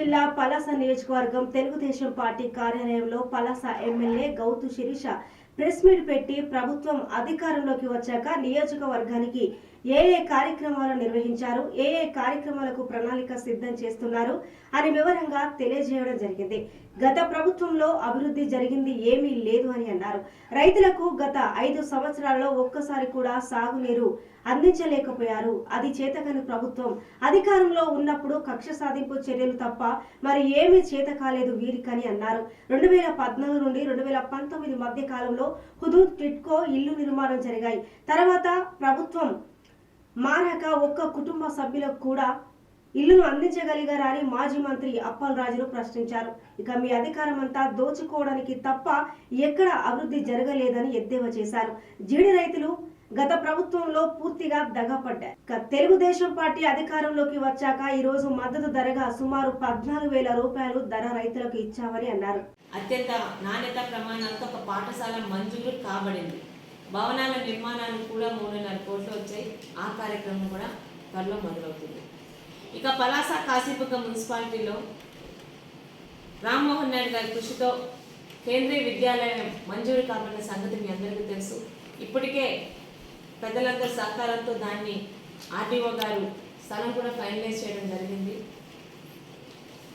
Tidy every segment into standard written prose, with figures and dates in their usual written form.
జిల్లా పలాస నియోజకవర్గం తెలుగుదేశం పార్టీ కార్యాలయంలో Palasa MLA Gouthu Sirisha press meet పెట్టి ప్రభుత్వం అధికారంలోకి వచ్చాక నియోజకవర్గానికి ఏ కార్యక్రమాలు నిర్వహించారు, ఏ కార్యక్రమాలకు ప్రణాళిక సిద్ధం చేస్తున్నారు అని వివరంగా తెలియజేయడం జరిగింది. గత ప్రభుత్వంలో అభివృద్ధి జరిగింది ఏమీ లేదు అని అన్నారు. రైతులకు గత 5 సంవత్సరాల్లో ఒక్కసారి కూడా సాగునీరు అందించలేకపోయారు. అది చేతకాని ప్రభుత్వం అధికారంలో ఉన్నప్పుడు కక్ష సాధింపు చర్యలు తప్ప మరి ఏమీ చేత కాలేదు వీరికని అన్నారు. 2014 నుండి 2019 మధ్య కాలంలో హుదూద్ టిట్కో ఇల్లు నిర్మాణం జరిగాయి. తర్వాత ప్రభుత్వం మారాక ఒక్క కుటుంబ సభ్యులకు కూడా ఇల్లును అందించగలిగారా అని మాజీ మంత్రి అప్పల్ రాజును ప్రశ్నించారు. ఇక మీ అధికారం అంతా దోచుకోవడానికి తప్ప ఎక్కడ అభివృద్ధి జరగలేదని ఎద్దేవా చేశారు. జీడి రైతులు గత ప్రభుత్వంలో పూర్తిగా దగపడ్డారు. తెలుగుదేశం పార్టీ అధికారంలోకి వచ్చాక ఈ రోజు మద్దతు ధరగా సుమారు 14,000 రూపాయలు ధర రైతులకు ఇచ్చామని అన్నారు. అత్యంత నాణ్యత ప్రమాణాలతో ఒక పాఠశాల మంజూరు కాబడింది. భవనాల నిర్మాణాలు కూడా 3.5 కోట్లు వచ్చాయి. ఆ కార్యక్రమం కూడా త్వరలో మొదలవుతుంది. ఇక పలాస కాశీబుగ్గ మున్సిపాలిటీలో రామ్మోహన్ నాయుడు గారి కృషితో కేంద్రీయ విద్యాలయం మంజూరు కాబడిన సంగతి మీ అందరికీ తెలుసు. ఇప్పటికే పెద్దలందరి సహకారంతో దాన్ని ఆర్డీఓ గారు స్థలం కూడా ఫైనలైజ్ చేయడం జరిగింది.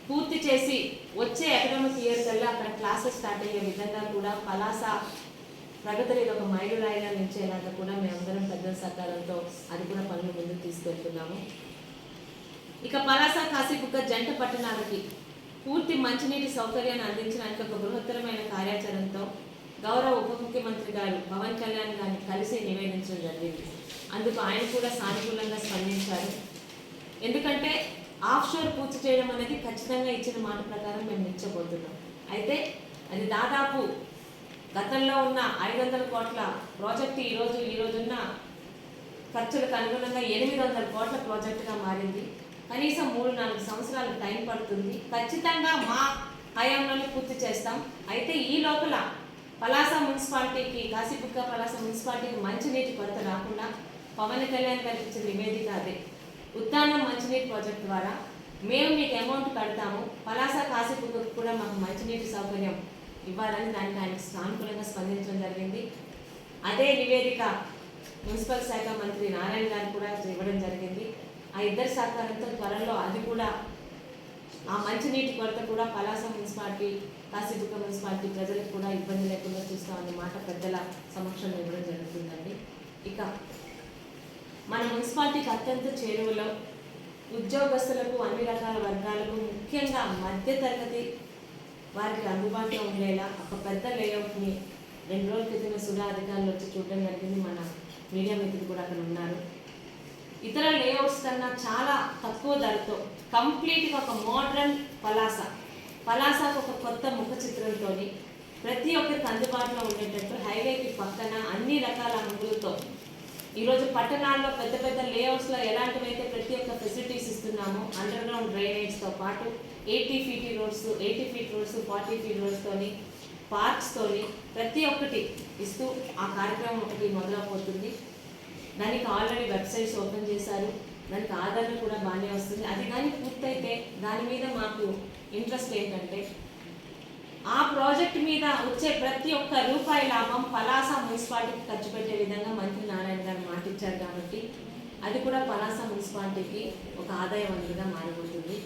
పూర్తి చేసి వచ్చే అకాడమిక్ ఇయర్ కల్లా అక్కడ క్లాసెస్ స్టార్ట్ అయ్యే విధంగా కూడా పలాస ప్రగతిని ఒక మైలురాయిగా నిలిచేలాగా కూడా మేమందరం పెద్దల సహకారంతో అది కూడా పనులు ముందుకు తీసుకెళ్తున్నాము. ఇక పలాస కాశీబుగ్గ జంట పట్టణాలకి పూర్తి మంచినీటి సౌకర్యాన్ని అందించడానికి ఒక బృహత్తరమైన కార్యాచరణతో గౌరవ ఉప ముఖ్యమంత్రి గారు పవన్ కళ్యాణ్ గారిని కలిసి నివేదించడం జరిగింది. అందుకు ఆయన కూడా సానుకూలంగా స్పందించారు. ఎందుకంటే ఆఫ్షోర్ పూర్తి చేయడం అనేది ఖచ్చితంగా ఇచ్చిన మాట ప్రకారం మేము నిలిచబోతున్నాం. అయితే అది దాదాపు గతంలో ఉన్న 500 కోట్ల ప్రాజెక్టు ఈ రోజున్న ఖర్చులకు అనుగుణంగా 800 కోట్ల ప్రాజెక్టుగా మారింది. కనీసం 3-4 సంవత్సరాలు టైం పడుతుంది. ఖచ్చితంగా మా హయాంలోనే పూర్తి చేస్తాం. అయితే ఈ లోపల పలాస మున్సిపాలిటీకి కాశీబుగ్గ పలాస మున్సిపాలిటీకి మంచినీటి కొరత రాకుండా పవన్ కళ్యాణ్ గారికి ఇచ్చిన నివేదిక అదే. ఉద్దానం మంచినీటి ప్రాజెక్ట్ ద్వారా మేము మీకు అమౌంట్ కడతాము, పలాస కాశీబుగ్గకు కూడా మాకు మంచినీటి సౌకర్యం ఇవ్వాలని దానికి ఆయనకు సానుకూలంగా స్పందించడం జరిగింది. అదే నివేదిక మున్సిపల్ శాఖ మంత్రి నారాయణ గారు కూడా ఇవ్వడం జరిగింది. ఆ ఇద్దరి సహకారంతో త్వరలో అది కూడా ఆ మంచినీటి కొరత కూడా పలాస మున్సిపాలిటీ కాశీబుగ్గ మున్సిపాలిటీ ప్రజలకు కూడా ఇబ్బంది లేకుండా చూస్తామన్న మాట పెద్దల సమక్షంలో ఇవ్వడం జరుగుతుందండి. ఇక మన మున్సిపాలిటీకి అత్యంత చేరువలో ఉద్యోగస్తులకు అన్ని రకాల వర్గాలకు ముఖ్యంగా మధ్యతరగతి వారికి అందుబాటులో ఉండేలా ఒక పెద్ద లేఅవుట్ని 2 రోజుల క్రితమే సుధా అధికారులు వచ్చి చూడడం జరిగింది. మన మీడియా మిత్రులు కూడా అక్కడ ఉన్నారు. ఇతర లేఅవుట్స్ కన్నా చాలా తక్కువ ధరతో కంప్లీట్గా ఒక మోడ్రన్ పలాసకు ఒక కొత్త ముఖ చిత్రంతో ప్రతి ఒక్కరికి అందుబాటులో ఉండేటట్టు హైవేకి పక్కన అన్ని రకాల హంగులతో ఈరోజు పట్టణాల్లో పెద్ద పెద్ద లేఅవుట్స్లో ఎలాంటివైతే ప్రతి ఒక్క ఫెసిలిటీస్ ఇస్తున్నామో అండర్ గ్రౌండ్ డ్రైనేజ్తో పాటు 80 ఫీట్ రోడ్స్ 40 ఫీట్ రోడ్స్తోని పార్క్స్తోని ప్రతి ఒక్కటి ఇస్తూ ఆ కార్యక్రమం ఒకటి మొదలవుతుంది. దానికి ఆల్రెడీ వెబ్సైట్స్ ఓపెన్ చేశారు. దానికి ఆదరణ కూడా బాగానే వస్తుంది. అది కానీ పూర్తయితే దాని మీద మాకు ఇంట్రెస్ట్ ఏంటంటే ఆ ప్రాజెక్ట్ మీద వచ్చే ప్రతి ఒక్క రూపాయి లాభం పలాస మున్సిపాలిటీకి ఖర్చు పెట్టే విధంగా మంత్రి నారాయణ గారు మాటిచ్చారు. కాబట్టి అది కూడా పలాస మున్సిపాలిటీకి ఒక ఆదాయ వనరుగా మారబోతుంది.